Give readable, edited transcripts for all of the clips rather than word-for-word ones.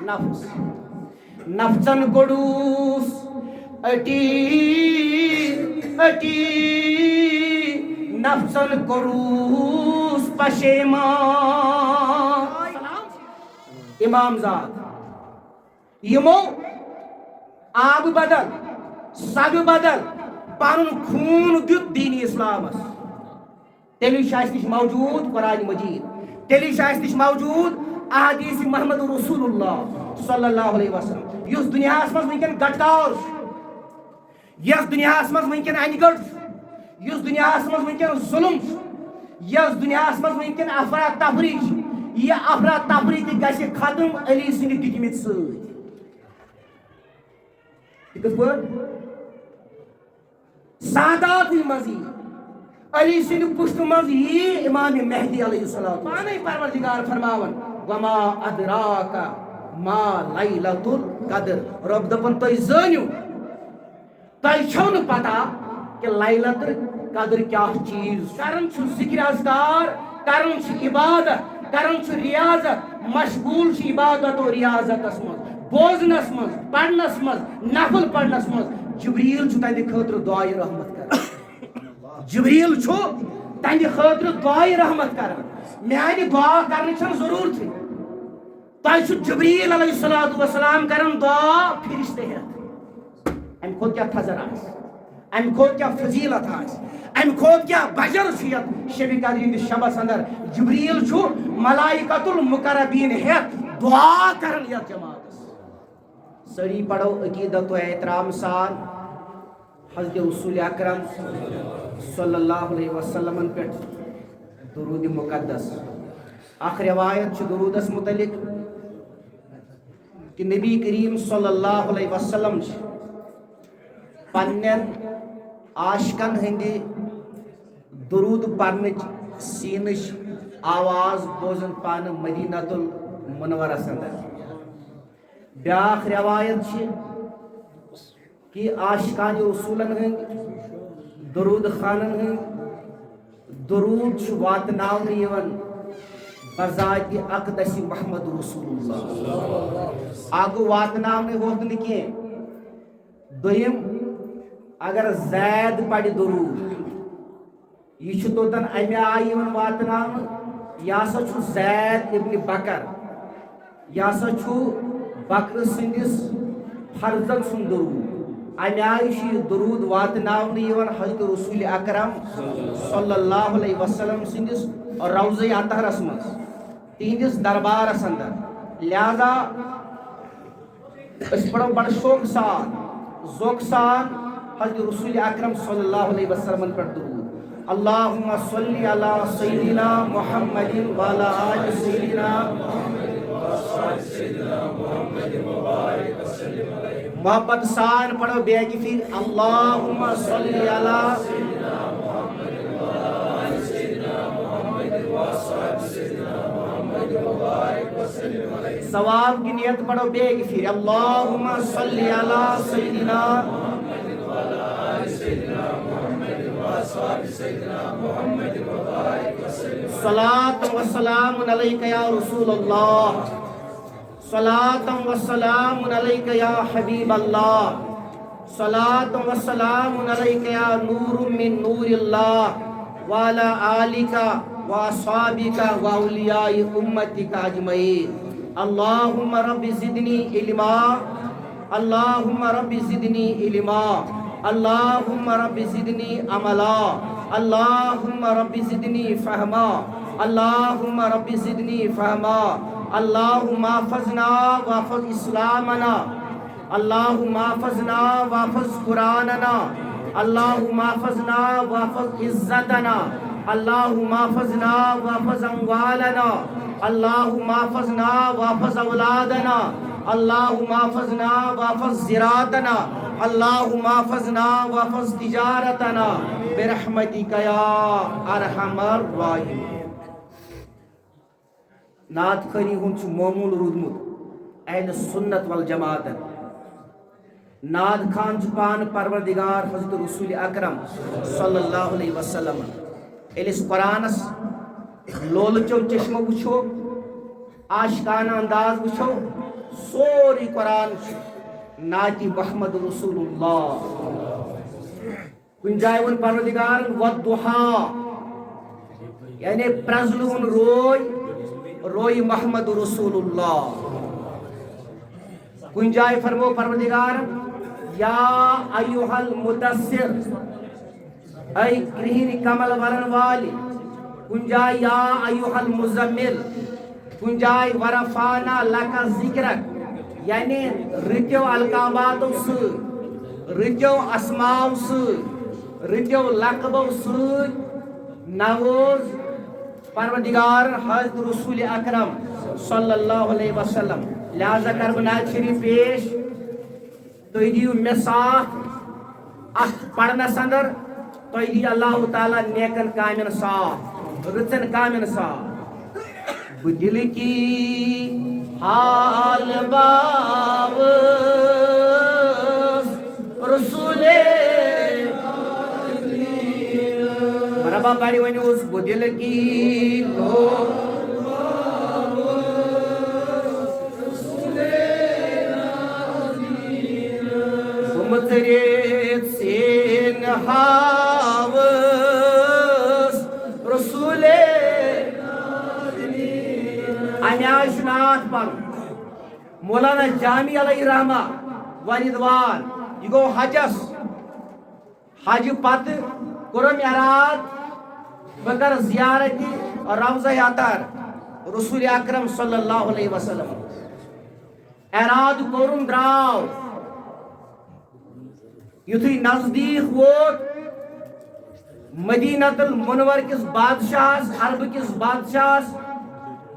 نفس نفسن کوڈوس اٹی اٹی نفسن کوروس پشیمان امام زاد یمو آب بدل سگ بدل پن خون دیت دین اسلامس تیلی نش موجود قرآن مجید تیلی نش موجود احادیث محمد رسول اللہ صلی اللہ علیہ وسلم اس دنیا من ونکن گٹکار یس دنیا من ونکن ان گڑ اس دنیا من ونکن ظلم یس دنیا من ونکن افراتفری یہ افراتفری تہ گژھِ ختم علی سٕنٛدِ ڈِگمٕتۍ سۭتۍ کِتھ پٲٹھۍ سادات مزی علی سٕنٛدِ پُشتہٕ منٛز یی امام مہدی علیہ السلام پانے پروردگار فرماون وما ادراک ما لیلۃ القدر رب دپن تُہۍ زٲنِو تۄہہِ چھو نہٕ پتہ کہ لیلۃ القدر کیاہ چیز کرن چھُ ذکر اذکار کرن چھُ عبادت کرن چھُ ریاضت مشغول چھُ عبادت و ریاضتس منٛز بوزنس منٛز پرنس منٛز نفل پرنس منٛز جبریل چھُ تہنٛدِ خٲطرٕ دعائے رحمت کران جبریل چھُ تہنٛدِ خٲطرٕ دعائے رحمت کران میانہِ دعا کرنٕچ چھنہٕ ضروٗرتھٕے تۄہہِ چھُ جبریل علیہ الصلوۃ والسلام کران دعا فرشتہٕ ہٮ۪تھ امہِ کھۄتہٕ کیٛاہ تھزر آسہِ امہِ کھۄتہٕ کیٛاہ فضیلت آسہِ امہِ کھۄتہٕ کیٛاہ بجر چھُ یتھ شبِ قدر ہٕنٛدِس شبس اندر جبریل چھُ ملائکۃ المقربین ہٮ۪تھ دعا کران یتھ جماعتس سٲری پڑھو عقیدت و احترام سان حضرت رسول اکرم صلی اللہ علیہ وسلم پٮ۪ٹھ درود مقدس اخ روایت چھِ درودس متعلق کہ نبی کریم صلی اللہ علیہ وسلم چھِ پننٮ۪ن عاشقن ہٕنٛدِ درود پرنٕچ سیٖنٕچ آواز بوزن پانہٕ مدینۃ المنورس اندر بیاکھ روایت چھِ کہ عاشقان رسولن ہٕنٛدۍ درود خانن ہٕنٛدۍ درود چھُ واتناونہٕ یِوان بذاتِ اقدس محمد رسول اللہ اکھ گوٚو واتناونہٕ ہوت نہٕ کینٛہہ دوٚیِم اگر زید پڑِ درود یہ چھُ توتن امہِ آیہِ یِوان واتناونہٕ یہِ ہسا چھُ زید ابن بکر یہِ ہسا چھُ بکر سٕنٛدِس فرزن سُنٛد درود امہِ آیہِ چھُ یہِ درود واتناونہٕ یِوان حضرت رسول اکرم صلی اللہ علیہ وسلم سٕنٛدِس روضہ اطہرس منٛز تِہنٛدِس دربارس اندر لہذا أسۍ پڑھو بڑٕ شوقہٕ سان ذوقہٕ سان حضرت رسول اکرم صلی اللہ علیہ وسلم پٮ۪ٹھ درود اللہم صلی علی سیدنا محمد وعلی آل سیدنا محبت سان پڑھو بیٚیہِ اکہِ پھِرِ اللہم صلی علی ثواب کی نیت پڑھو بیٚیہِ اکہِ پھِرِ اللہم صلی علی سیدنا صلاۃ و سلام علیک یا رسول اللہ صلاۃ و سلام علیک یا حبیب اللہ صلاۃ و سلام علیک یا نور من نور اللہ وعلی آلک و اصحابک و اولیاء امتک اجمعین اللہم رب زدنی علما اللہم رب زدنی علما اللہم رب زدنی عملا اللہم رب زدنی فہما اللہم رب زدنی فہما اللہم احفظنا واحفظ اسلامنا اللہم احفظنا واحفظ قرآننا اللہم احفظنا واحفظ عزتنا اللہم احفظنا واحفظ اموالنا اللہم احفظنا واحفظ اولادنا اللہم احفظنا واحفظ زراعتنا اللہم احفظنا واحفظ تجارتنا برحمتک یا ارحم الراحمین نعت خانی ہُنٛد چھُ معموٗل روٗدمُت اہل سنت والجماعت نعت خان چھُ پانہٕ پروردگار حضرت رسول اکرم صلی اللہ علیہ وسلم ییٚلہِ أسۍ قرآنس لولہٕ چو چشمہٕ وٕچھو عاشقانہ انداز وٕچھو سوری قرآن ناتی محمد رسول اللہ کن جائے ون پروردگار والضحا یعنی پرزلون روئی محمد رسول اللہ کن جائے فرمو پروردگار یا ایوہ المدثر اے کرہین کمل ورن والی کن جائے یا ایوہ المزمل کن جائے ورفانا لکا ذکرک یعنی رتیو القاباتو سۭتۍ رتیو اسماو سۭتۍ رتیو لقبو سۭتۍ نووز پروردگار حضرت رسول اکرم صلی اللہ علیہ وسلم لہذا کر بہ نعت شریف پیش تُہۍ دِیِو مےٚ ساتھ اتھ پرنس اندر تُہۍ دِیِو اللہ تعالیٰ نیکن کامین ساتھ رٕژن کامین ساتھ بہٕ دِلہِ کی حال باوس رسول مرحبا پڑھی ونیو اس بہٕ دِلہِ کی متریت سین ہاوس رسول انیاشنات پر مولانا جامی علیہ رحمہ وردوان یہ گو حجس حج پت کرم اراد بکر زیارتی روضہ اطہر رسول اکرم صلی اللہ علیہ وسلم اراد کرم دراو یتھی نزدیک ووت مدینہ المنور کس بادشاہ عرب کس بادشاہ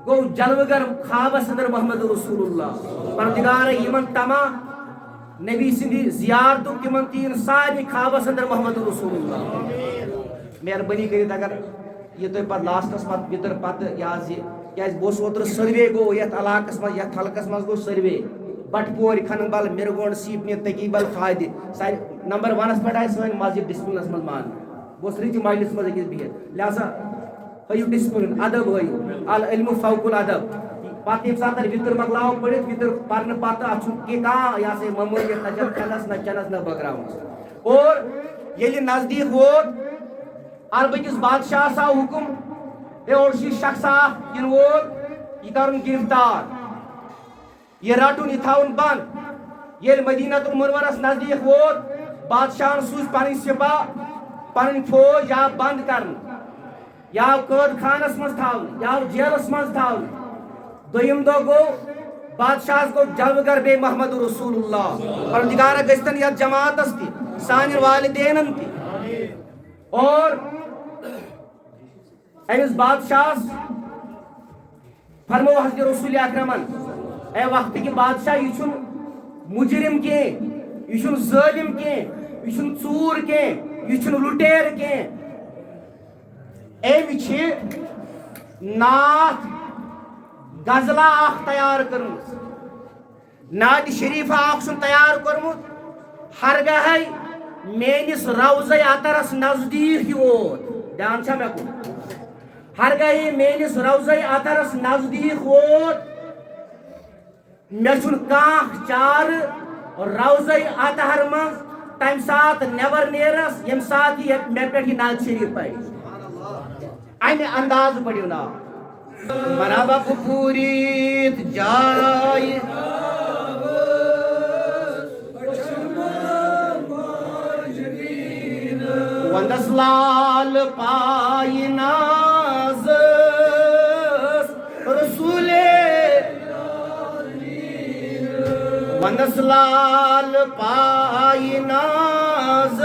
گو جلوگر خوابس اندر محمد رسول اللہ پروردگار یمن تمام نبی سندی زیارتو تمن تین ساری خوابس اندر محمد رسول اللہ مہربانی کرت اگر یہ تو پتہ لاسٹس پتہ بتر پتہ یہ بوس اوتر سروے گو یت علاقس مز یت حلقس مز گو سروے بٹپور کھنن بل مرگونڈ سیپنی تقیبل فائدہ ساری نمبر 1 پہ آئی سن مسجد ڈسپلنس مز مان بہت رچ مجلس مز اکس بہت لہذا ہیو ڈسپلن ادب ہیو العلم فوق الادب پتہ یم سات وتر مکلاو پڑھت وتر پرن پتہ اتھ کہ یہ سا معمولیت نہ چنس نہ چنس نہ بگراؤنس اور ییٚلہِ نزدیک ووت عرب کس بادشاہ سا حکم اے اور شخص ین وول یہ کرن گرفتار یہ رٹن یہ تھاؤن بند یل مدینہ المنورس نزدیک ووت بادشاہ سوز پن سپاہ پن فوج یا بند کرن یا قید خانس مز تھاؤن یا جیلس مز تھاؤن دویم دو گو بادشاہ گو جلوگر بے محمد رسول اللہ پروردگار گستن یت جماعت تی سان والدین تی اور امس بادشاہ فرمو حضرت رسول اکرمن اے وقت کی بادشاہ یہ مجرم کی یہ ظالم کی یہ ژور کی یہ لٹیر کی ام نعت غزلہ اخ تیار کرمت نعت شریف اخ تیار کرمت ہرگاہ میانس روضہ اطہرس نزدیک ووت دھیان چھا مے کو ہرگاہ میانس روضہ اطہرس نزدیک ووت مے چھن کانٛہہ چار روضہ اطہر مز تمہ سات نیبر نیرس یم سات مے پہ نعت شریف پڑھ امہ انداز پڑھو نا مرحبا پوریت جائے ونس لال پائی ناز رسول ونس لال پائی ناز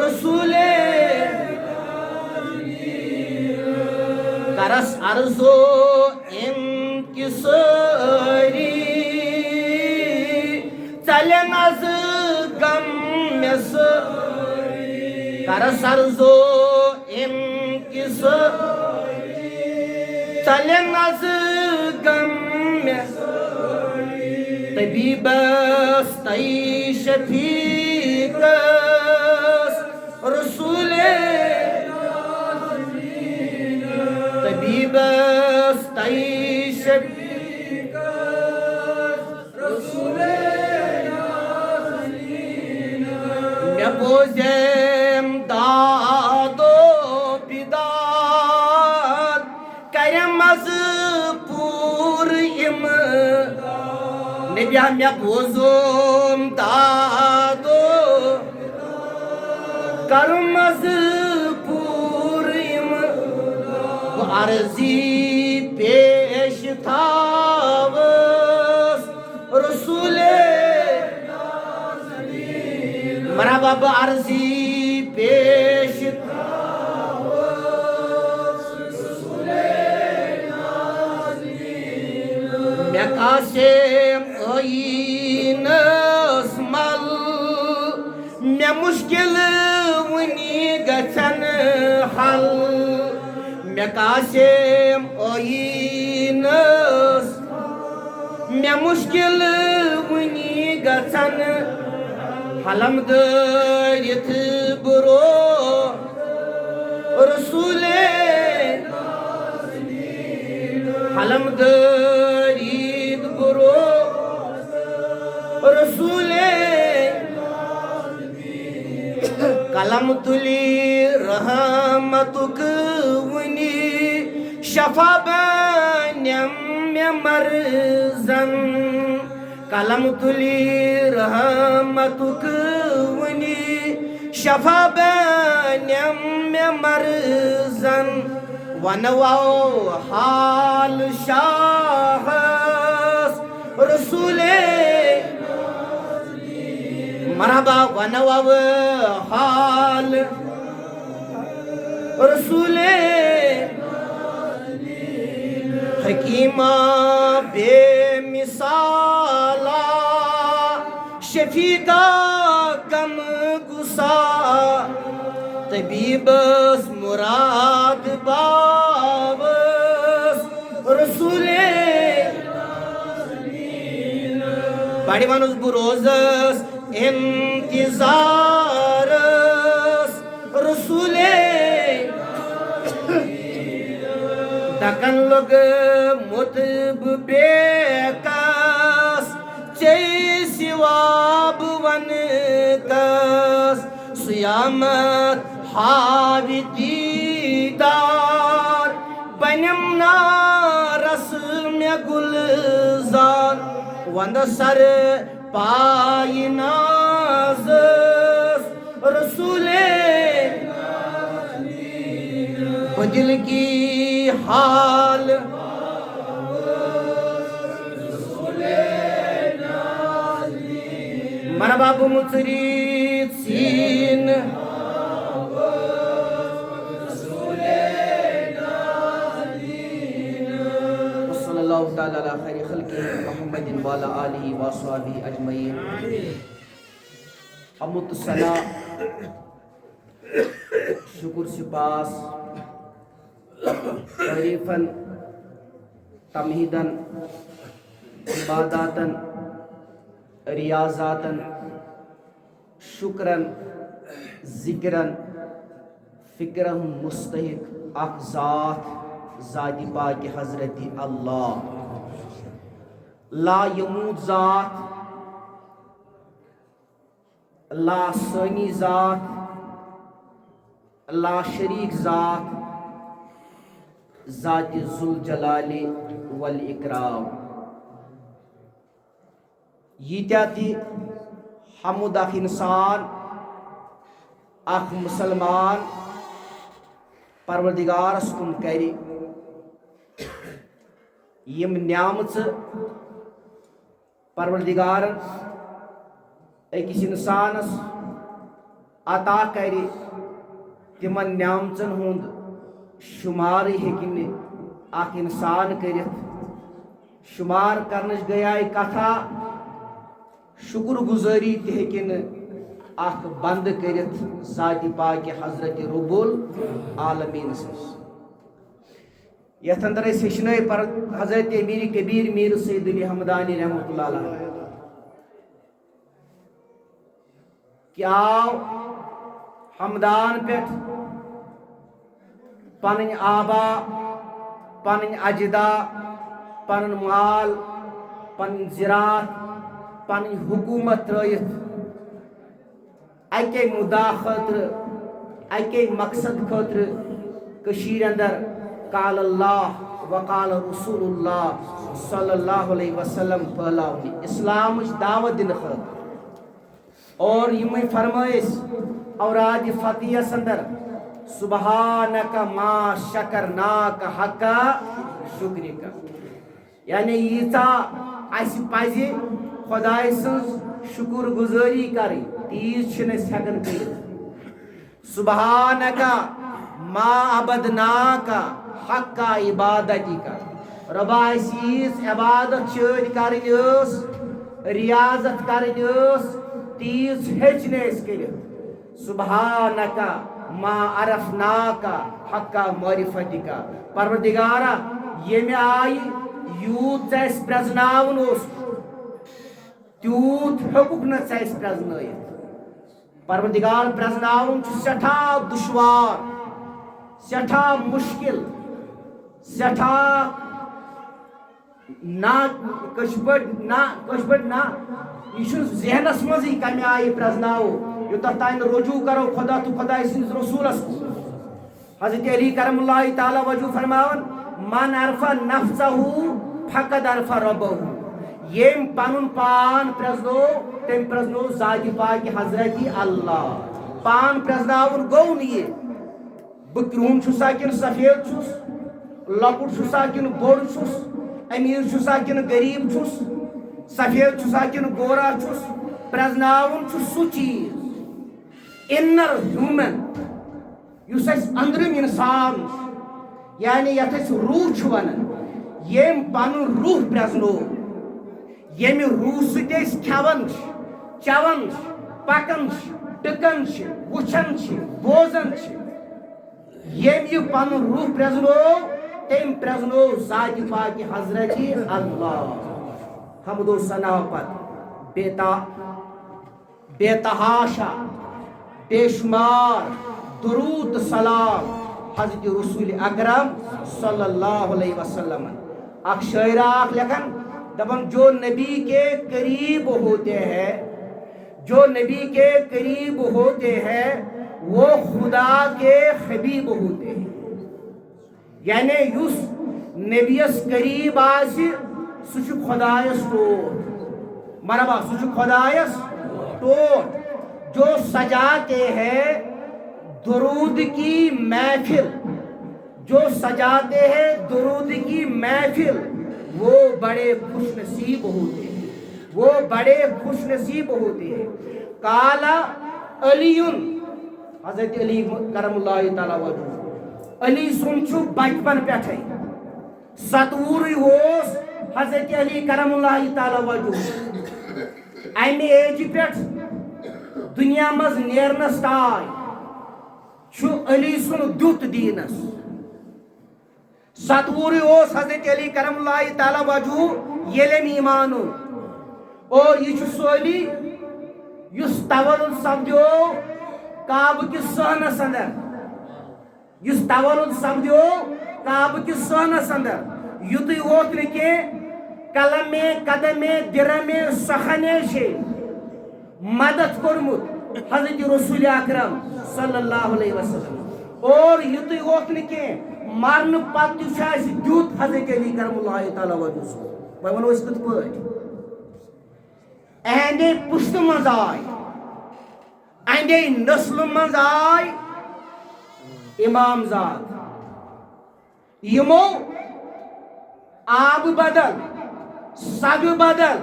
رسول کرس ارزو انکساری چلن از غم مس کرس ارزو انکساری چلن از غم مس طبیبس تی شفیقس رسول طبیبس تی شفیقس بوزم دادو بیداد کرم از پور ام نبیا مے بوزم دادو کرم از پور ام عرضی پیش تھاوس رسول مرحبا عرضی پیش تھاوس رسول مے قاسم عینس مل مے مشکل ونی گژھن حل مے قاسم عینس مے مشکل ونی گژھن حلم دٲرِتھ برو رسول حلم دٲرِتھ برو رسول قلم تُلی رحمتُک ونی شفا بنیم مے مرزن قلم تُلی رحمتُک ونی شفا بنیم مے مرزن ونواو حال شاہس رسول مرحبا ونواو حال رسول حکیمہ بے مثالا شفیقہ کم گسا طبیبس مراد باوس رسول بڑی ونس بروزس انتظارس رسول دکن لوگ متب بیکس چے سواب ون کس سیامت حاوی دیدار بنیم نارس مے گلزار وند سر پائی نازس رسول دل کی حال مرحبا بمصریت سین وصلی اللہ تعالی علی خیر خلق محمد وعلی آلہ وصحبہ اجمعین حمد ثنا شکر سپاس تعریفاً تمہیداً عباداتاً ریاضاتاً شکراً ذکراً فکراً مستحق اک ذات ذات پاک حضرت اللہ لا یموت ذات لا ثانی ذات لا شریک ذات ذات ذوالجلال والاکرام ییتیا تی حمد اخ انسان اخ مسلمان پروردگارس کن کری یم نعمت پروردگار اکس انسانس عطا کری تمن نعمتن ہند شمار ہیکن اخ انسان کرت شمار کرنچ گیا کتھا شکر گزاری تہ ہیکن اخ بند کرت ذات پاک حضرت رب العالمین سس یتھ اندر اس ہچنے پر حضرت امیر کبیر میر سید علی حمدانی رحمۃ اللہ علیہ کیا حمدان پہ پن آبا پن اجدا پن مال پن زراعت پن حکومت ترائیت اکے مدا خاطر اکے مقصد خاطر کشیر اندر قال اللہ وقال رسول اللہ صلی اللہ علیہ وسلم پھیلاونی اسلام دعوت دن خاطر اور یہ فرمائش اوراد فتح اندر سبحانک ما شکرناک حق شکرک یعنی ییتا اسی پزِ خدائے سن شکر گزاری کریں تیز چھنس ہیکن کر سبحانک ما عبدناک حق عبادتی کا ربا اسیس عبادت چٲرۍ کرٕنۍ ٲس ریاضت کرٕنۍ ٲس تیز ہیچنس کٔرِتھ سبحانک ما عرفناک حق معرفتی کا پروردگارا ییٚمہِ آیہِ یوٗت ژےٚ اَسہِ پرٛزناوُن اوس تیوٗت ہیوٚکُکھ نہٕ ژےٚ اَسہِ پرٛزنٲیِتھ پروردگار پرٛزناوُن چھُ سٮ۪ٹھاہ دُشوار سٮ۪ٹھاہ مُشکِل سٮ۪ٹھاہ نا کٲشِر پٲٹھۍ نا یہ چھُنہٕ ذہنس منٛزٕے کمہِ آیہِ پرٛزناوو یوٚتتھ تانۍ نہٕ رجوٗع کرو خدا تہٕ خۄداے سٕنٛدِس رسوٗلس کُن حضرت علی کرم اللہ تعالیٰ وجوٗ فرماوان من عرفہ نفسہ فقد عرفہ ربہ یم پنن پان پرزنو تم پرزنو ذات پاک حضرت اللہ پان پرزناون گو نی بہ کرون چھسا کن سفید چھس لکٹ چھسا کن بوڑ چھس امیر چھسا کن غریب چھس سفید چھسا کن گورا چھس پرزناون چھس سو چیز انر ہیومن یس اس اندرم انسان یعنی یت اس روح چھ ونان یم پنن روح پرزنو یمی روح سۭتۍ أسۍ کھٮ۪وان چھِ چٮ۪وان چھِ پکان چھِ ٹٕکان چھِ وٕچھان چھِ بوزان چھِ ییٚمۍ یہِ پنُن روح پرٛزنو تٔمۍ پرٛزنو ذاتِ پاکہِ حضرت اللہ حمد و ثنا پتہٕ بے تحاشا بے شمار درود تہٕ سلام حضرت رسول اکرم صلی اللہ علیہ وسلم اکھ شاعرہ اکھ لیکھان دپن جو نبی کے قریب ہوتے ہیں جو نبی کے قریب ہوتے ہیں وہ خدا کے حبیب ہوتے ہیں یعنی یس نبیس قریب آسی سہ چھ خدایس ٹوٹ مرحبا سہ چھ خدایس ٹوٹ جو سجاتے ہیں درود کی محفل جو سجاتے ہیں درود کی محفل وہ بڑے خوش نصیب ہوتے ہیں وہ بڑے خوش نصیب ہوتے ہیں کالا علی حضرت علی کرم اللہ تعالیٰ وجہ علی سن چھو بچپن پہ ستوری ہوس حضرت علی کرم اللہ تعالیٰ وجہ امی ایج پہ دنیا مز نیرنس تائے چھو علی سن دیت دینس ستوری اوس حضرت علی کرم اللہ تعالیٰ وجہ یلم ایمانو اور یہ سو علی یس تولد سپدیو کعبہ کس سہنس اندر یس تولد سپدیو کعبہ کس سہنس اندر یوت ووت نکے قلم قدم درم سخنے سے مدد کورمت حضرت رسول اکرم صلی اللہ علیہ وسلم اور یوت ووت نکے مرن پتہ دیت حضرت علی کرم اللہ تعالیٰ وجہ وی ونو اس کت پہ اہندے پشت مز آئی اہندے نسل مز آئی امام زاد یمو آب بدل سگ بدل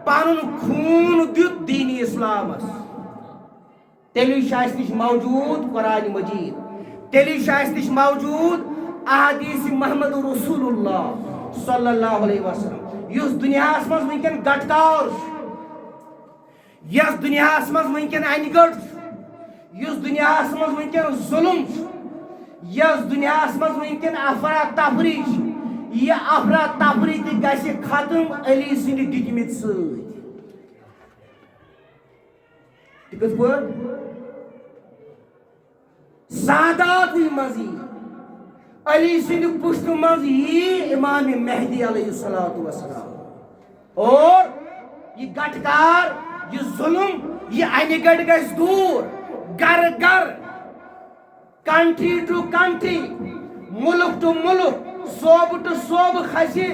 پن خون دیت دینی اسلامس تیلی شاہ نش موجود قرآن مجید تیلی شاہ نش موجود احادیث محمد رسول اللہ صلی اللہ علیہ وسلم یس دنیا مز ونکن گٹکار یس دنیا مز ونکن ان گٹ یس دنیا مز ونکن ظلم یس دنیا مز ونکن افراتفری یہ افراتفری تہ گژھِ ختم علی سٕنٛدِ دِتمٕتۍ سۭتۍ تہِ کِتھ پٲٹھۍ ساداتٕے منٛز یی علی سٕنٛدِ پُشتہٕ منٛز یی امام مہدی علیہ الصلوۃ والسلام اور یہ گٹکار یہ ظلم یہ انہ گڑ گژھِ دور گر گر کنٹری ٹو کنٹری ملک ٹو ملک صوبہ ٹو صوبہ کھسہِ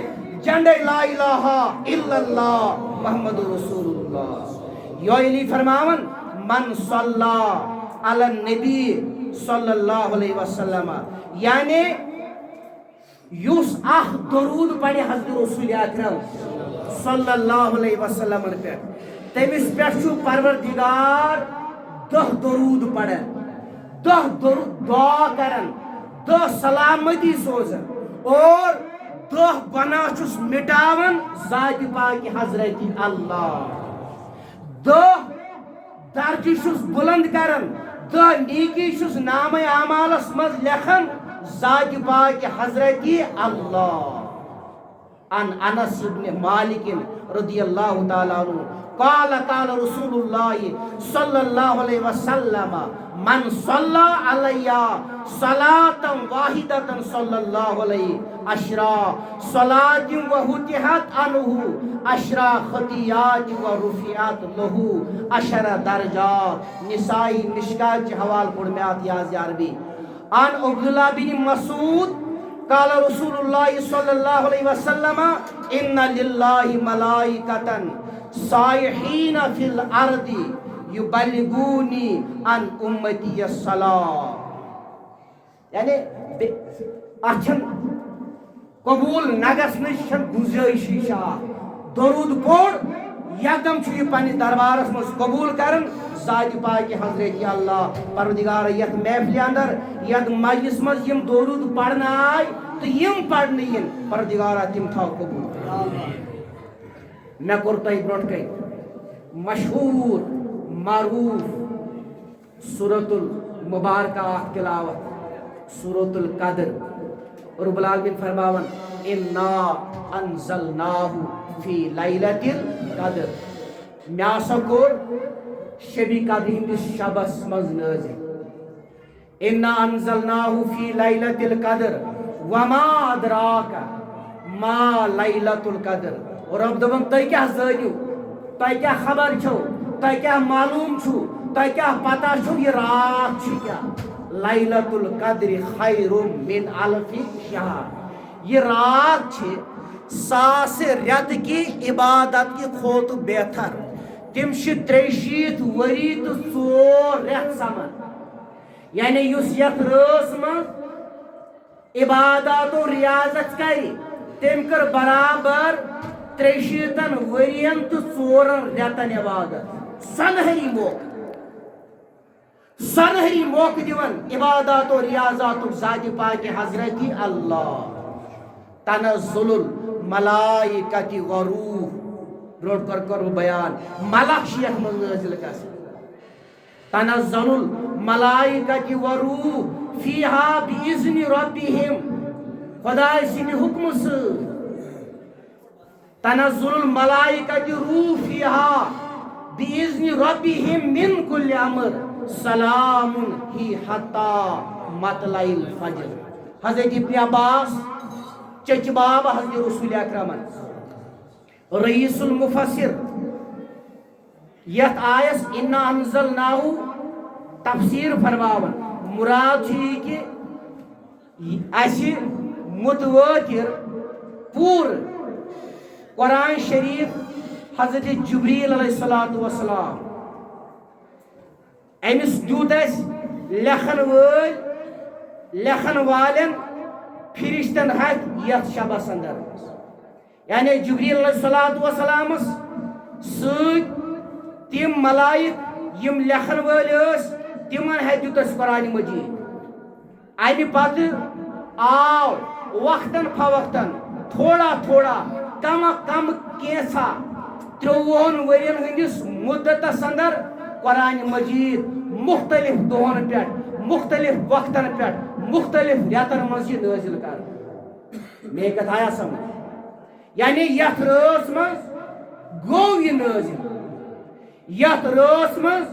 جنڈے لا الہ الا اللہ محمد رسول اللہ یہ علی فرماون من صلی علی النبی صلی اللہ علیہ وسلم یعنی یس اخ درود پڑھِ حضرت رسول اکرم صلی اللہ علیہ وسلم پہ تمس پہ پروردگار 10 درود پڑھن 10 درود دعا کرن 10 سلامتی سوزن اور 10 گناہ چھس مٹاون ذات پاک حضرت اللہ 10 درجہ چھس بلند کرن 10 نیکی چھس نام اعمالس مز لکھن ذات پاک حضرت اللہ عن انس بن مالک رضی اللہ تعالی عنہ قال قال رسول اللہ صلی اللہ علیہ وسلم من صلی علی صلاة واحدة صلی اللہ علیہ عشرا صلاة وفتحت عنہ عشرا خطیات ورفعت له 10 درجات نسائی مشکات کے حوال پڑھمیات یاز عربی عن عبداللہ بن مسعود قال رسول اللہ صلی اللہ علیہ وسلم ان للہ ملائکتا صائحین فی الارض یبلغونی عن امتی الصلاة یعنی اچھن قبول نگسنش گنجائشی شاہ درود پور یکدم چھ یہ پنس دربارس مز قبول کرن ذات پاک حضرت اللہ پروردگار یت محفل اندر یت مجلس مز یم درود پڑھنا آئی تو یم پڑھنے ین پروردگارا تم تھاو قبول میں کرتا ہی برونٹ کئی مشہور معروف سورة المبارکہ تلاوت سورة القدر رب العالمین فرماون انا انزلناہ فی لیلۃ القدر میا سکور شبی قدر ہندس شبس مز نازل انا انزلناہ فی لیلۃ القدر وما ادراک ما لیلۃ القدر اور رب دپن تُہۍ کیاہ زٲنِو تۄہہِ کیاہ خبر چھو تۄہہِ کیاہ معلوم چھو تۄہہِ کیاہ پتہ چھو یہ رات چھ کیاہ لیلۃ القدر خیر من الف شہر یہ رات چھ 100 رٮ۪تھ کی عبادت کی کھوتہٕ بہتر تم چھ 63 ؤری تہٕ 4 رٮ۪تھ سمان یعنی یُس یتھ رٲژ منٛز عبادت و ریاضت کرِ تم کر برابر 63 ورین تو 4 رٮ۪تن عبادت سنہری موقع دیون عبادات و ریاضات ذات پاک حضرت اللہ تنزل الملائکۃ والروح برونٹ کر بیان ملک شیخ من نازل گژھِ تنزل الملائکۃ والروح فیہا باذن ربہم خدائے سٕنٛدِ حکمہٕ سۭتۍ تنزل الملائکۃ روح فیہا باذن ربہم من کل امر سلام ہی حتی مطلع الفجر حضرت ابن عباس چچ باب حضرت رسول اکرم رئیس المفسر یت آیس انا انزلناہ تفسیر فرماون مراد چھ کہ اسی متواتر پور قرآن شریف حضرت جبریل علیہ السلام امس دیت لکھن والن فرشتن ہتھ یتھ شبس اندر یعنی جبریل علیہ السلام ست تم ملائک یم لکھن ول تمن ہتھ دیت قرآن مجید امہ پتہ آو وقتاً فوقتاً تھوڑا تھوڑا کم کم کینسا 53 ورین ہندس مدتس اندر قرآن مجید مختلف دہن پہ مختلف وقتن پہ مختلف رٮ۪تن مز یہ نازل کر میں کتھ آیا سمجھ یعنی یتھ رٲژ مز گو یہ نازل یتھ رٲژ مز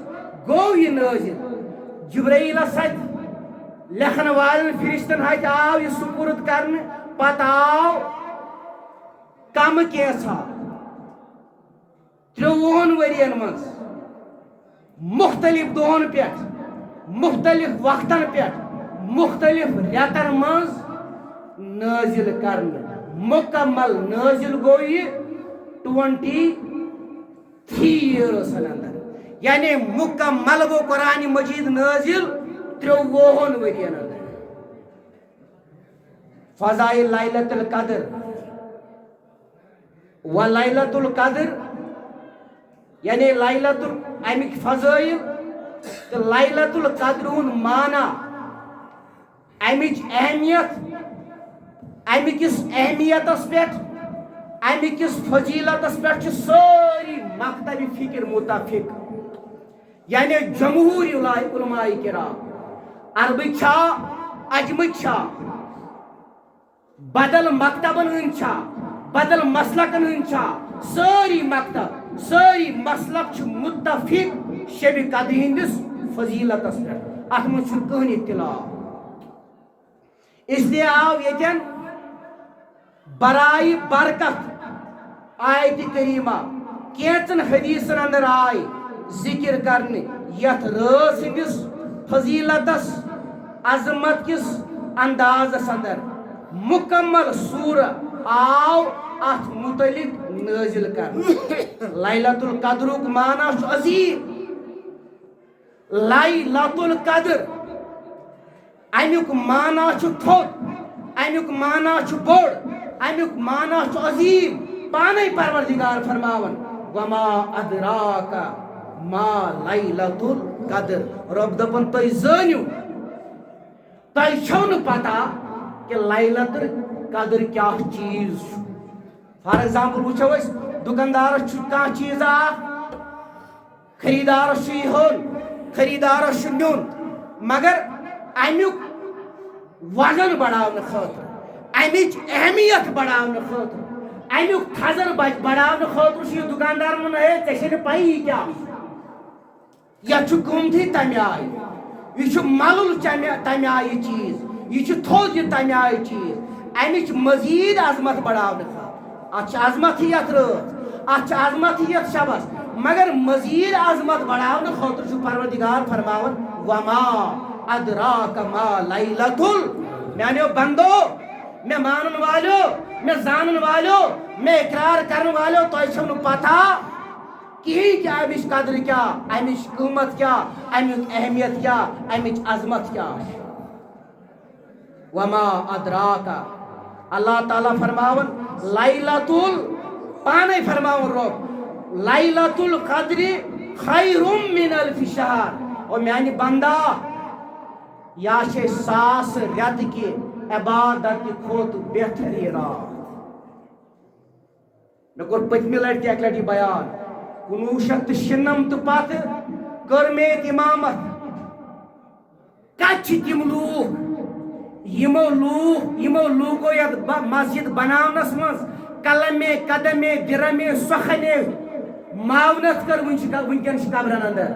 گو یہ نازل جبرائیلس اتھ لکھن والن فرشتن ہتھ آو یہ سپرد کرنے پتہ آو کم کینسا 53 30 ورین مز مختلف دہن پہ مختلف وقتن پہ مختلف ریتن مز نازل کرنے مکمل نازل گو یہ 23 yearsن اندر یعنی مکمل گو قرآن مجید نازل 53 ورین اندر فضائل لیلۃ القدر و لیلۃ القدر یعنی لیلۃ امیک فضائل تو لیلۃ القدر ہن مانا امچ اہمیت امکس اہمیتس پہ امکس فضیلتس پہ ساری مکتب فکر متفق یعنی جمہور علماء کرام عربک چھا اجمک چھا بدل مکتبن ہند چھا بدل مسلکن ہند چھا ساری مکتب ساری مسلک چھ متفق شب قدر ہندس فضیلتس پہ ات من کہین اختلاف اس لیے آو یتن برائے برکت آیت کریمہ کینچن حدیثن اندر آئی ذکر کرنے یت رٲژ ہندس فضیلتس عظمت کس اندازس اندر مکمل سورہ آو ات متعلق نازل کرنے لیلۃ القدرک معنی چھ عظیم لیلۃ القدر امیک معنی چھ تھوت امیک معنی چھ بوڑ امیک معنی چھ عظیم پانے پروردگار فرماون وما ادراک ما لیلۃ القدر رب دپن تُہۍ زٲنِو تۄہہِ چھو نہٕ پتہ کہ لیلۃ القدر کیا چیز فار ایگزامپل وچھو أسۍ دکاندارس چھُ کانٛہہ چیز اکھ خریدارس چھُ یہِ ہیوٚن خریدارس چھُ نیُن مگر امیُک وزن بڑھاونہٕ خٲطرٕ امچ اہمیت بڑھاونہٕ خٲطرٕ امیُک تھزر بڑھاونہٕ خٲطرٕ چھُ یہِ دُکاندار ونان ہے ژےٚ چھے نہٕ پَیی یہِ کیٛاہ یتھ چھُ قۭمتھٕے تمہِ آیہِ یہِ چھُ ملُل تمہِ آیہِ چیز یہِ چھُ تھوٚد یہِ تمہِ آیہِ چیز امچ مزید عظمت بڑھاونہٕ خٲطرٕ اتھ چھِ عظمت یتھ رٲژ اتھ چھِ عظمت یتھ شبس مگر مزید عظمت بڑھاونہٕ خٲطرٕ چھُ پروردگار فرماوان وما ادراک ما لیلۃ میانیو بندو میں مانن والو میں زانن والو میں اقرار کرن والو تۄہہِ چھو نہٕ پتہ کہین کہ امچ قدر کیا امچ قیمت کیا امیک اہمیت کیا امچ عظمت کیا وما ادراک اللہ تعالیٰ فرماون لیلۃ پانے فرماون رب لیلۃ القدر خیر من الف شہر اور میانی بندہ یا چھے 100 رٮ۪تھ کی عبادت کھوت بہتری رات میں کور پتمی لٹہ اک لٹہ بیان 1996 پتہ کر میں امامت کت تم لوگ یمو لوگو یت مسجد بناونس مز قلمے قدمے درمے سخنے معاونت کر ونکن قبرن اندر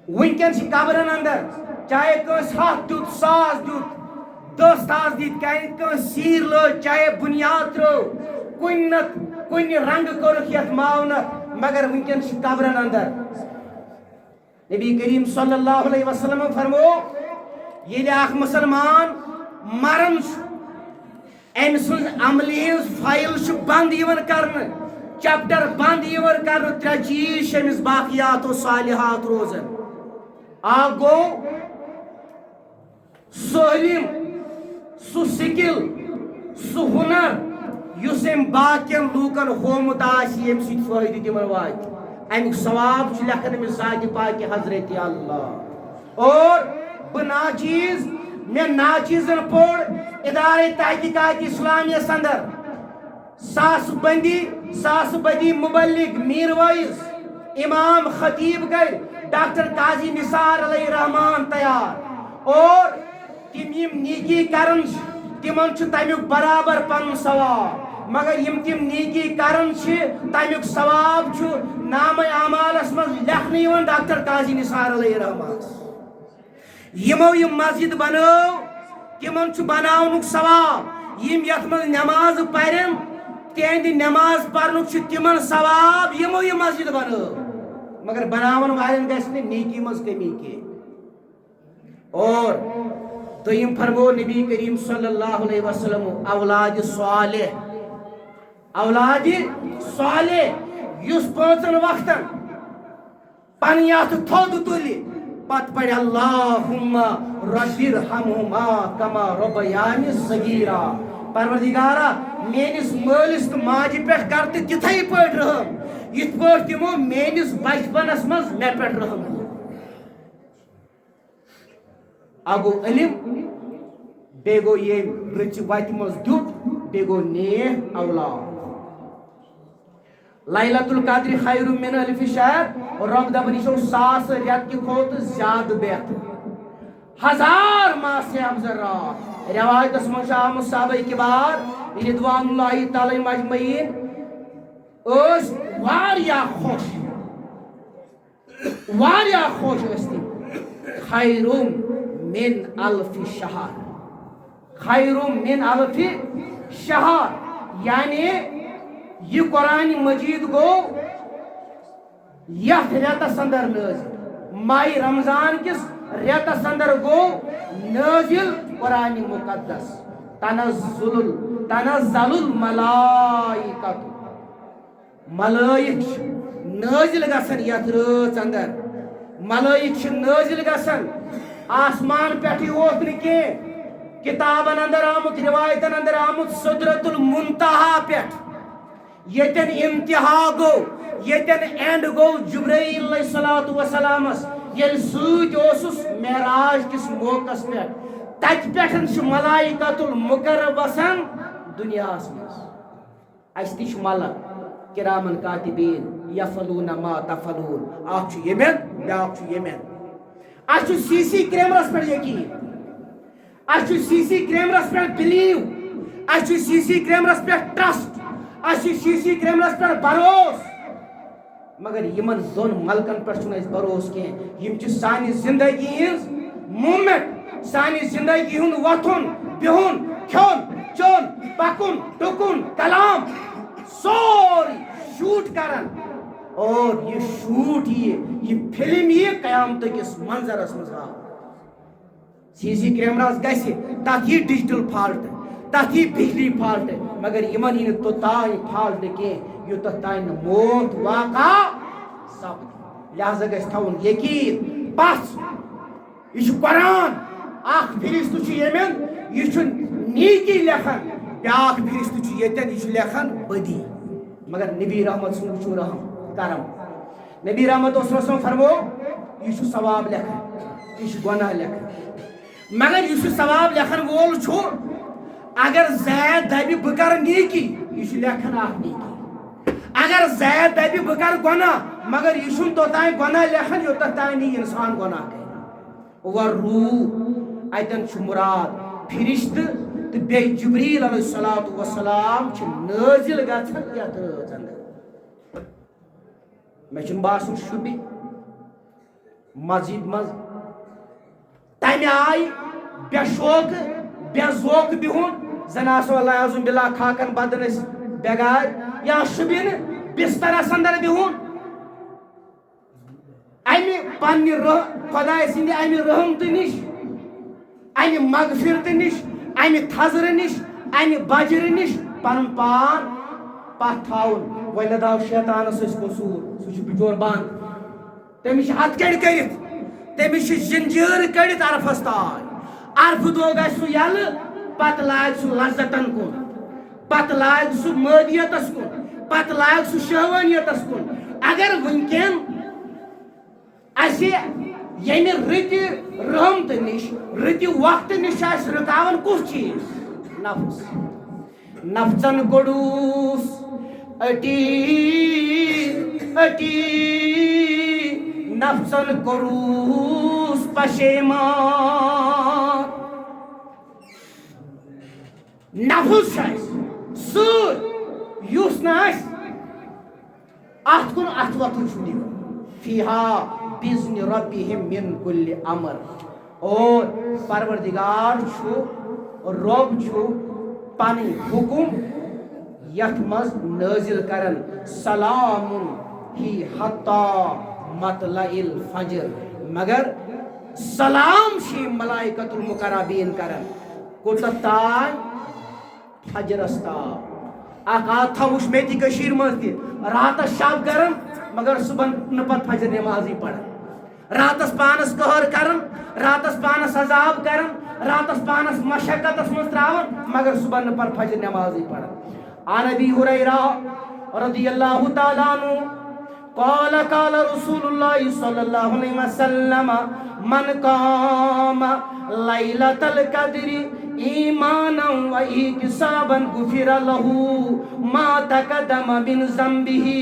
ونکن قبرن اندر چاہے کنس 100 دیت 100 دیت 10 ساس دیت کنس سیر لو چاہے بنیاد ترو کن رنگ کورک یت معاونت مگر ونکن قبرن اندر نبی کریم صلی اللہ علیہ وسلم فرمو یہ اخ مسلمان مرن ام سن عملی فائل بند کرنے چیپٹر بند کرنے 3 چیز شمس باقیات و صالحات روزن اکھ گو سلم سہ سکل سہ ہنر اس باقین لوکن ہومت یم سی فائدہ تمن وات امیک ثواب لکھن میں ذات پاک حضرت اللہ اور ناچیز میں ناچیزن پوڑ ادارے تحقیقات اسلامیہ اندر ساس بدی مبلغ میر وائز امام خطیب گئے ڈاکٹر قاضی نثار علیہ رحمان تیار اور تم نیکی کرن تمن تمیک برابر پن ثواب مگر تم نیکی کرن تمیک ثواب نام اعمالس مز لکھنے ڈاکٹر قاضی نثار علیہ رحمان یمو مسجد بنو تمن بناونک ثواب یت من نماز پرن تہند نماز پرنک تمن ثواب یمو یہ مسجد بنو مگر بناون والن گژھِ نہٕ نیکی منٛز کمی کینٛہہ اور دوٚیِم فرمو نبی کریم صلی اللہ علیہ وسلم اولاد صالح یس پانژن وقتن پنٕنۍ اتھ تھوٚد تُلہِ پتہٕ پرِ اللہُمہ رب ارحمہما کما ربیانی صغیرا پروردگارا میٲنِس مٲلِس تہٕ ماجہِ پٮ۪ٹھ کر تہٕ تِتھَے پٲٹھۍ رحم یِتھ پٲٹھۍ تِمو میٲنِس بچپنس منٛز مےٚ پٮ۪ٹھ رحم کوٚر اگو علم بیٚیہِ گوٚو ییٚمۍ رٕژِ وتہِ منٛز دیُت بیٚیہِ گوٚو نیک اولاد لیلۃ القدر خیر من الف شہر اور رب دپان یہ 1000 رٮ۪تھ کہِ کھۄتہٕ زیادٕ بہتر 1000 ماہ سے افضل رات روایتس منٛز چھُ آمُت صحابہ کبار رضوان اللہ تعالیٰ مجمعین ٲسۍ واریاہ خۄش ٲسۍ تِم خیر من الف شہر خیر من الف شہر یعنی یہ قرآن مجید گو یتھ ریتس اندر نازل ماہ رمضان کس ریتس اندر گو نازل قرآن مقدس تنزل الملائکۃ ملائک نازل گژھن یتھ رٲژ اندر ملائک نازل گژھن آسمان پٮ۪ٹھٕے اوس نہٕ کینٛہہ کتابن اندر آمُت روایتن اندر آمُت سدرۃ المنتہا پٮ۪ٹھ یتن انتہا گو یتن اینڈ گو جبرائیل علیہ الصلوۃ والسلامس یل سۭتۍ اوسُس معراج کس موقعس پٮ۪ٹھ تتہِ پٮ۪ٹھ چھُ ملائکۃ المقرب وسان دُنیاہس منٛز اَسہِ تہِ چھُ ملک کرامن کاتبین یفعلون ما تفعلون اکھ چھُ یمن بیاکھ چھُ یمن اَسہِ چھُ سی سی کیمراہس پٮ۪ٹھ یقیٖن اَسہِ چھُ سی سی کیمراہس پٮ۪ٹھ بلیٖو اَسہِ چھُ سی سی کیمراہس پٮ۪ٹھ ٹرسٹ اَسہِ چھُ سی سی کیمراہس پٮ۪ٹھ بروس مگر یمن دۄن ملکن پٮ۪ٹھ چھُنہٕ اَسہِ بروس کینٛہہ یِم چھِ سانہِ زندگی ہٕنٛز موٗمینٹ سانہِ زندگی ہُنٛد وۄتھُن بِہُن کھیوٚن چیوٚن پکُن ٹُکُن کلام سورُے شوٗٹ کران اور یہ شوٹ یہ فلم یہ قیامت کس منظرس مز آ سی سی کیمراس گژھِ تتھ یہ ڈیجیٹل فالٹ تتھ یہ بجلی فالٹ مگر یمن یہ توٚتام فالٹ کینٛہہ یوٚتتھ تام نہٕ موت واقع سپدِ لہذا گژھِ تھاوُن یقیٖن پژھ یہ چھُ قرآن اکھ فرشتہٕ چھُ ییٚمٮ۪ن یہ چھُ نیکی لیکھان بیاکھ فرشتہٕ چھُ ییٚتٮ۪ن یہ چھُ لیکھان بدی مگر نبی رحمت سُنٛد چھُ رحم کرم نبی رحمت وسلم فرمو یہ چھُ ثواب لیکھان یہ چھُ گناہ لیکھان مگر یہ ثواب لیکھن وول چھُ اگر زید دبہِ بہٕ کرٕ نیکی یہ چھُ لیکھان اکھ نیکی اگر زید دبہِ بہٕ کرٕ گناہ مگر یہ چھُنہٕ توٚتام گناہ لیکھان یوٚتتھ تام نہٕ انسان گناہ کرِ وروح اتٮ۪ن چھُ مراد فرشتہٕ تہٕ بیٚیہِ جبریٖل علیہ الصلوۃ والسلام چھِ نٲزِل گژھان یتھ رٲژ اندر مےٚ چھُنہٕ باسان شُبہِ مسجد منٛز تمہِ آیہِ بے شوقہٕ بے ذوقہٕ بِہُن زن آسو اللہ عزم باللہ کھاکن بدن ٲسۍ بےٚگارِ یا شُبہِ نہٕ بسترس اندر بِہُن امہِ پننہِ خۄداے سٕنٛدِ امہِ رحمتہٕ نِش امہِ مغفرتہٕ نِش امہِ تھزرٕ نِش امہِ بجرٕ نِش پنُن پان پتھ تھاوُن وۄنۍ درٛاو شیطانس أسۍ قصوٗر سُہ چھُ بِچور بنٛد تٔمِس چھِ ہتھ کٔڑۍ کٔرِتھ تٔمِس چھِ زنجیٖرٕ کٔڑِتھ عرفس تانۍ عرفہٕ دۄہ گژھِ سُہ یلہٕ پتہٕ لاگہِ سُہ لذتن کُن پتہٕ لاگہِ سُہ مٲدیتس کُن پتہٕ لاگہِ سُہ شہوانیتس کُن اگر وٕنکٮ۪ن اسہِ ییٚمہِ رٕتہِ رحمتہٕ نِش رٕتہِ وقتہٕ نِش چھُ اسہِ رُکاوان کُس چیٖز نفس نفژن کوٚڑُس أٹی أٹی نفژن کوٚرُس پشیمان نفس چھُ اسہِ سۭتۍ یُس نہٕ اسہِ اتھ کُن اتھ وقت چھُ دِوان فیہا بِإِذْنِ رَبِّهِمْ مِنْ كُلِّ أَمْرٍ اور پروردگار چھُ رب چھُ پنٕنۍ حکم یتھ مز نازل کرن سلام ہی حتی مطلع الفجر مگر سلام شی ملائکۃ المقربین کرن کوتت تائ فجرس تام اکھ وچ میں تہ کشیر مز تہ راتس شب کرن مگر صبح نپت فجر نمازی پڑھن راتس پانس قہر کرن راتس پانس عذاب کرن راتس پانس مشقتس مز تراون مگر صبح نپر فجر نمازی پڑھن عن ابی ہریرہ رضی اللہ تعالی عنہ قال قال رسول اللہ صلی اللہ علیہ وسلم من قام لیلۃ القدر ایمانا و احتسابا غفر له ما تقدم من ذنبه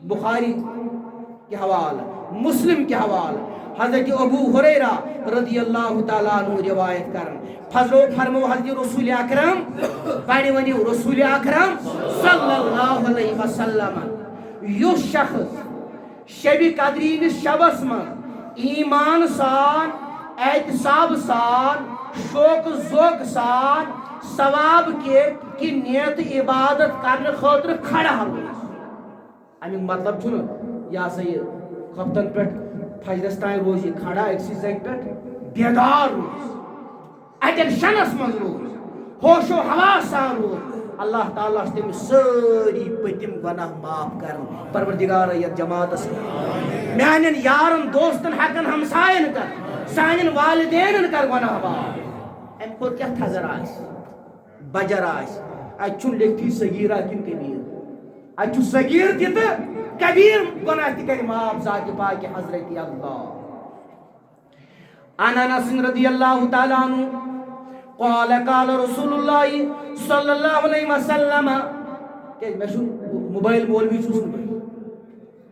بخاری کے حوالہ مسلم کے حوالہ حضرت ابو ہریرہ رضی اللہ تعالیٰ عنہ روایت کرن فرمو حضرت رسول اکرم پڑھ ونیو رسول اکرم صلی اللہ علیہ وسلم یس شخص شب قدرین شبس من ایمان سان احتساب سان شوق ذوق سان ثواب کی نیت عبادت کرنے خاطر کھڑا روز امیک مطلب چھُ یا سا یہ خفتن پہ فجرس تین روز یہ کھڑا اکسی جگہ پہ بیدار روز اٹینشنس من روز ہوش و حواس سان روز اللہ تعالیٰ تم ساری پتم گناہ معاف کر پروردگار یت جماعت میان یارن دوستن حقن ہمسائن کر سان والدین کر گناہ معاف ام کھوت کیا تھزر آس بجر آس اتھ لیکھی صغیرہ کن کبیر اتھ صغیر تہ کبیر گناہ تہ کر معاف ذات پاک حضرت اللہ عن انس رضی اللہ تعالی عنہ قال قال رسول اللہ صلی اللہ علیہ وسلم کہ میں موبائل مولوی چھس میں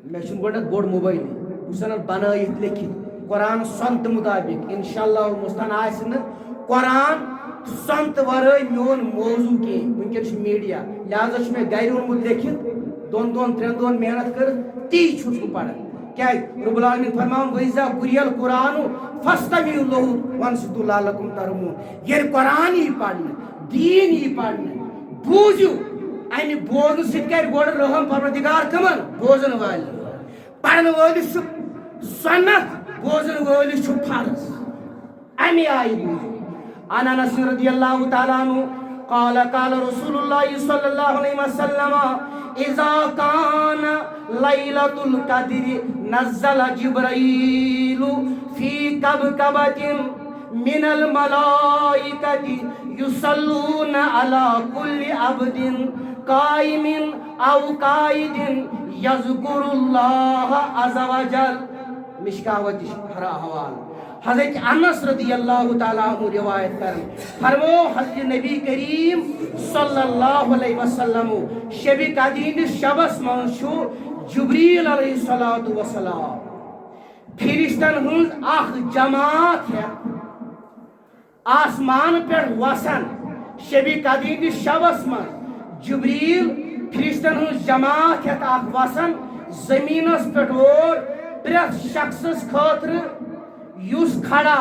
گۄڈنیٚتھ بوڑ موبائل بہٕ بنٲیِتھ لیکھِتھ قرآن سنت مطابق انشاءاللہ مستان آسہِ نہٕ قرآن سنت ورٲے میون موضوع کینٛہہ وٕنکٮ۪ن چھُ میڈیا لہذا چھُ مےٚ گرِ اوٚنمُت لیکھِتھ 2 3 دۄہن محنت کٔرِتھ تی چھُس بہٕ پران کیٛازِ رب العالمین فرماوان وَإِذَا قُرِئَ الْقُرْآنُ فَاسْتَمِعُوا لَهُ وَأَنصِتُوا لَعَلَّكُمْ تُرْحَمُونَ ییٚلہِ قرآن یی پرنہٕ دیٖن یی پرنہٕ بوٗزِو امہِ بوزنہٕ سۭتۍ کرِ گۄڈٕ رحم پروردگار کٕمن بوزن والٮ۪ن پرنہٕ وٲلِس چھُ سنت بوزن وٲلِس چھُ فرض امہِ آیہِ بوٗزِو عن انس رضی اللہ تعالیٰ عنہ قال قال رسول اللہ صلی اللہ علیہ وسلم اذا كان ليلة القدر نزل جبرائيل في كبكبة من الملائكة يصلون على كل عبد قائم او قائد يذكر الله عز وجل مشکاوت حوال حضرت انس رضی اللہ تعالیٰ عنہ روایت کریں فرمو حضرت نبی کریم صلی اللہ علیہ وسلم شب قدر شبس من چھُ جبریل علیہ السلام فرشتن ہنز اخ جماعت ہے آسمان پر وسن شب قدر شبس من جبریل فرشتن ہنز جماعت ہے اخ وسن زمینس پر اور پرت شخصس خاطر یس کھڑا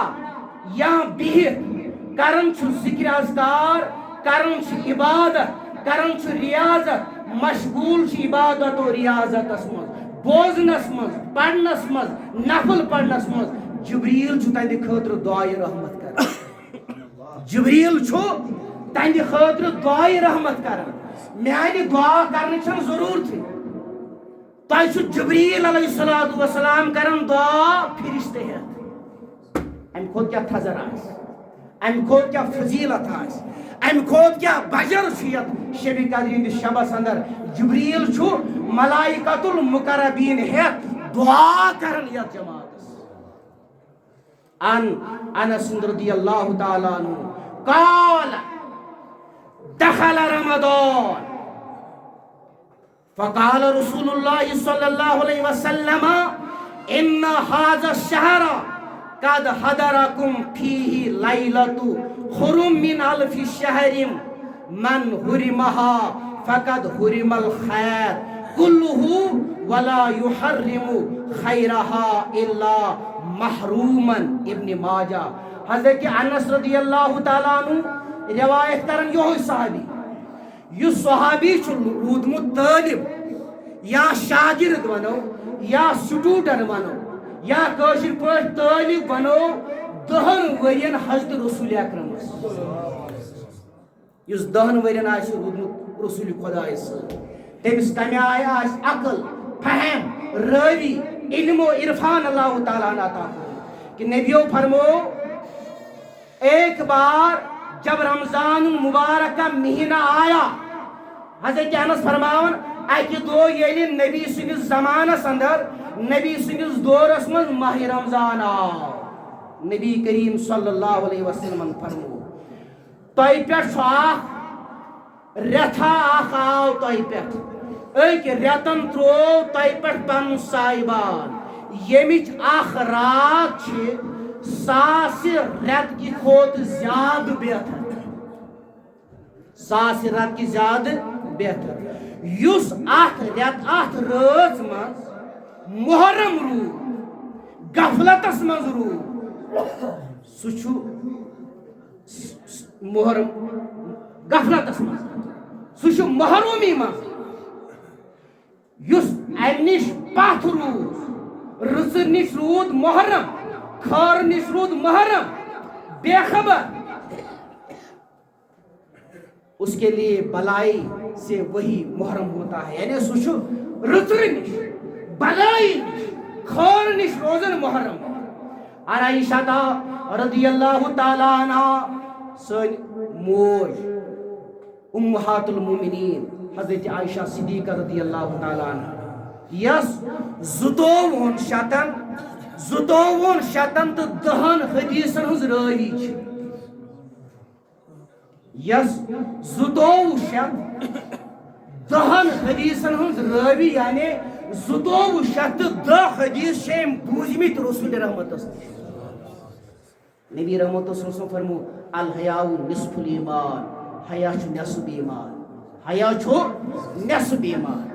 یا بہت کرن چھُ ذکر اذکار کرن چھُ عبادت کرن چھُ ریاضت مشغول چھُ عبادت و ریاضتس مز بوزنس مز پڑھنس مز نفل پڑھنس مز جبریل چھُ تہنٛدِ خٲطرٕ دعائے رحمت کران جبریل چھُ تہنٛدِ خٲطرٕ دعائے رحمت کران میانہِ دعا کرنٕچ چھنہٕ ضروٗرتھٕے تۄہہِ چھُ جبریل علیہ السلام کران دعا فرشتہٕ ہٮ۪تھ ام کھوت کیا تھزر آس ام کھوت کیا فضیلت آس ام کھوت کیا بجر چھیت شب قدر شبس اندر جبریل چھو ملائکۃ المقربین ہیت دعا کرن یت جماعت عن انس رضی اللہ تعالی عنہ قال دخل رمضان فقال رسول اللہ صلی اللہ علیہ وسلم ان هذا الشهر قد حضركم فيه ليلة حرم من ألف شهر من حرمها فقد حرم الخير كله ولا يحرم خيرها إلا محروما ابن ماجہ حضرت انس رضی اللہ تعالیٰ عنہ روایت کرن یہ صحابی یُس صحابی چھُ روٗدمُت طٲلب یا شاگرد ونو یا سٹوڈنٹ ونو یا کٲشِر پٲٹھۍ طٲلب ونو 10 ؤرین حضرت رسول اکرمس یُس 10 ؤرین آسہِ روٗدمُت رسول خۄدایس سۭتۍ تٔمِس کمہِ آیہِ آسہِ عقل فہم رٲوی علم و عرفان اللہ تعالیٰ نے عطا کیا کہ نبیوں فرمو ایک بار جب رمضان المبارک کا مہینہ آیا حضرت انس فرماون اکہ دو ییٚلہِ نبی سٕنٛدِس زمانس اندر نبی سٕنٛدِس دورس منٛز ماہ رمضان آو نبی کریم صلی اللہ علیہ وسلم فرمو تۄہہِ پٮ۪ٹھ چھُ اکھ رٮ۪تھا اکھ آو تۄہہِ پٮ۪ٹھ أکۍ رٮ۪تن ترٛوو تۄہہِ پٮ۪ٹھ پنُن سایبان ییٚمِچ اکھ رات چھِ 1000 رٮ۪تکہِ کھۄتہٕ زیادٕ بہتر 1000 رٮ۪تکہِ زیادٕ بہتر یُس اتھ رٲژ منٛز محرم روٗد غفلتس منٛز روٗد سُہ چھُ محرم غفلتس منٛز سُہ چھُ محرومی منٛز یُس امہِ نِش پتھ روٗد رٕژٕ نِش روٗد محرم خٲر نِش روٗد محرم بے خبر اس کے لیے بلائی سے وہی محرم ہوتا ہے یعنی سُہ چھُ رٕژرِ نِش بلائی نِش خٲر نِش روزان محرم عائشہ رضی اللہ تعالیٰ عنہا سٲنۍ موج امہات المومنین حضرت عائشہ صدیقہ رضی اللہ تعالیٰ عنہ یس 52 شتن تو 10 حدیثن ہز راوی چھ یس 52 شت 10 حدیثن ہز راوی یعنی 52 شت 10 حدیث شیم بوزمت رسول رحمت نبی رحمت وسلم فرمو الحیاء نصف الایمان حیا چھ نصف ایمان حیا چھ نصف ایمان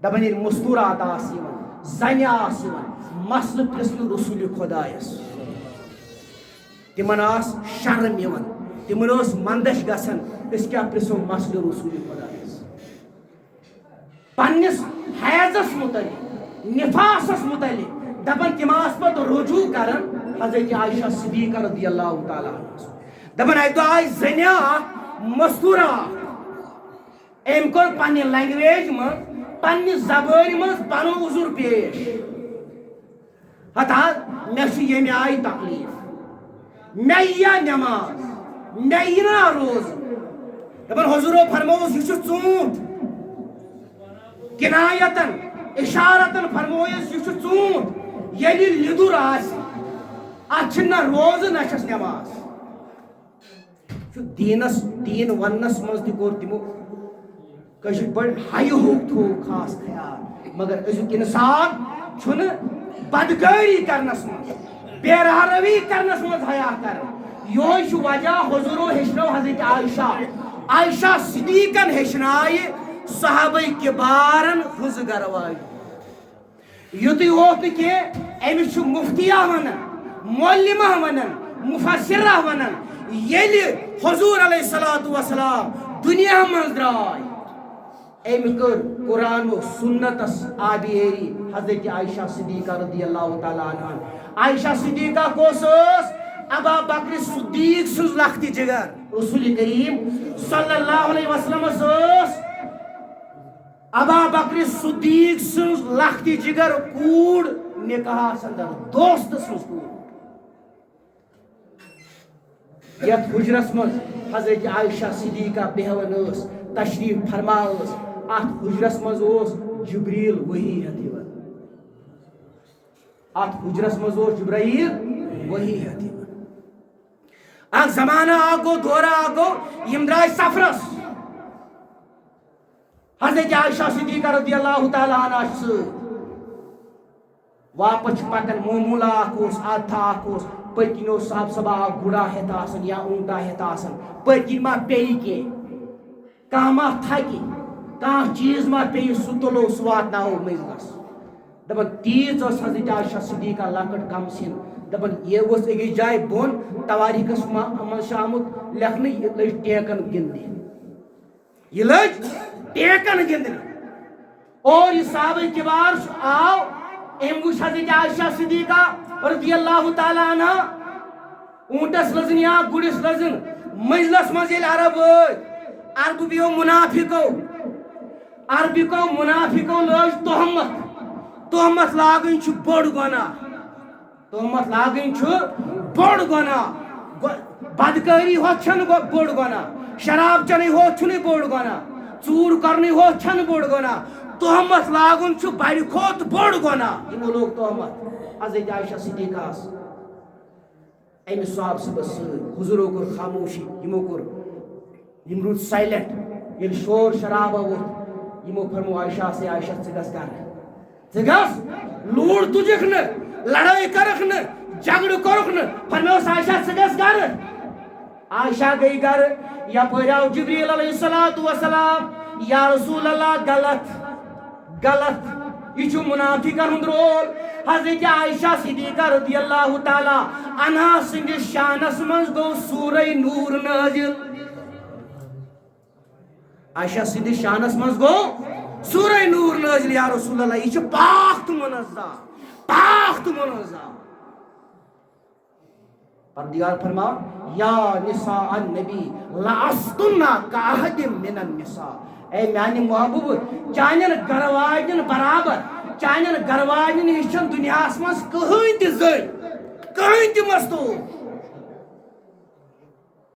دپان ییٚلہِ مستورات آسہِ یِوان زنہِ آسہِ یِوان مسلہٕ پرژھنہِ رسول خۄدایس تِمن آس شرم یِوان تِمن ٲس منٛدچھ گژھان أسۍ کیٛاہ پرژھو مسلہٕ رسول خۄدایس پننِس حیضس متعلق نفاسس متعلق دپان تِم آس پتہٕ رجوع کران حضرت عائشہ صدیقہ رضی اللہ تعالیٰ عنہ دپان اکہِ دۄہ آیہِ زنہِ اکھ مستورات أمۍ کوٚر پننہِ لنگویج منٛز پننہِ زبٲنۍ منٛز پنُن عذر پیش ہتا مےٚ چھُ ییٚمہِ آیہِ تکلیٖف مےٚ یِیا نٮ۪ماز مےٚ یِنا روزٕ دپان حضورو فرمووُس یہِ چھُ ژوٗنٛٹھ کنایتن اشارتن فرمووُس یہِ چھُ ژوٗنٛٹھ ییٚلہِ لیٚدُر آسہِ اتھ چھِ نہ روزٕ نہ چھس نٮ۪ماز دین وننس منٛز تہِ کوٚر تِمو کٲشِر پٲٹھۍ حیہِ ہُک تھوٚو خاص خیال مگر أزیُک انسان چھُنہٕ بدکٲری کرنس منٛز بے روی کرنس منٛز حیا کران یِہوے چھُ وجہ حضورو ہیٚچھنٲو حضرت عائشہ صدیقن ہیٚچھنایہِ صحابہ کِبارن ہٕنٛز گرواجہِ یُتُے اوس نہٕ کینٛہہ أمِس چھُ مفتیہ ونان مولمہ ونان مفسرہ ونان ییٚلہِ حضور علیہ الصلوۃ والسلام دُنیا منٛز درٛاے أمۍ کٔر قرآن و سنتس آبیٲری حضرت عائشہ صدیقہ رضی اللہ تعالیٰ عنہ عائشہ صدیقہ کۄس ٲس ابا بکر صدیق سٕنٛز لخت جگر رسول کریم صلی اللہ علیہ وسلم ٲس ابا بکر صدیق سٕنٛز لخت جگر کوٗر نکاحس اندر دوست سٕنٛز کوٗر یتھ حجرس منٛز حضرت عائشہ صدیقہ بیہوان ٲس تشریف فرما ٲس اتھ حجرس منٛز اوس جبریل وحی ہٮ۪تھ یِوان اتھ حجرس منٛز اوس جبرائیل وحی ہٮ۪تھ یِوان اکھ زمانہ اکھ گوٚو دورہ اکھ گوٚو یِم درٛاے سفرس حضرت عائشہ صدیقہ رضی اللہ تعالیٰ عنہ سۭتۍ واپس چھِ پکان معموٗلا اکھ اوس آدھا اکھ اوس پٔتۍ کِنۍ اوس صاحب صبا اکھ گُڑا ہٮ۪تھ آسان یا اونٹا ہٮ۪تھ آسان پٔتۍ کِنۍ ما پیٚیہِ کینٛہہ کانٛہہ ما تھکہِ کانٛہہ چیٖز ما پیٚیہِ سُہ تُلو سُہ واتناوو منزلس دپان تیٖژ ٲس حضرت عائشہ صدیقہ لۄکٕٹ کم سِن دپان یہِ اوس أکِس جایہِ بۄن تواریٖخس منٛز چھُ آمُت لیکھنہٕ یہِ لٔج ٹیکن گِنٛدنہِ یہ لج ٹیکن گندن اور یہ صحابہ کبار آو ام وچ حضرت عائشہ صدیقہ رضی اللہ تعالی عنہ اونٹس لزن یا گڑس لزن مجلس مزیل عرب عربیو منافقو لوج تہمت لاگن چھ بڑ گناہ تہمت لاگن چھ بڑ گناہ بدکاری ہو چھن بڑ گناہ شراب چنی ہو چھن بڑ گناہ ژور کرنی ہو چھن بڑ گناہ تہمت لاگن چھ بڑ کھوت بڑ گناہ یمو لوگ تہمت حضرت عائشہ صدیقہ امس صاحب صبح حضورو کور خاموشی یم رود سائلنٹ یل شور شرابہ ووت یمو فرمو عائشہ سے عائشہ ژٕ گژھ لوڑ تجھک نہ لڑائی کرک نہ جھگڑ کرک نہ فرموس عائشہ ژٕ گژھ گھر عائشہ گئی گھر یپٲرۍ آو جبریل علیہ الصلوۃ والسلام یا رسول اللہ غلط یہ چھُ منافقن ہُنٛد رول حضرت عائشہ صدیقہ رضی اللہ تعالی عنہا سندس شانس منٛز گوٚو سورہ نور نازل عائشہ سندس شانس منٛز گوٚو سورہ نور نازل یا رسول اللہ یہ چھُ پاک تہٕ منزہ پروردگار فرما یا نساء النبی لستن کاحد من النساء اے میانی محبوب چانین گرواجن برابر چانین گرواجن ہشن دنیا مز کہیں تہ زن کہیں تہ مستور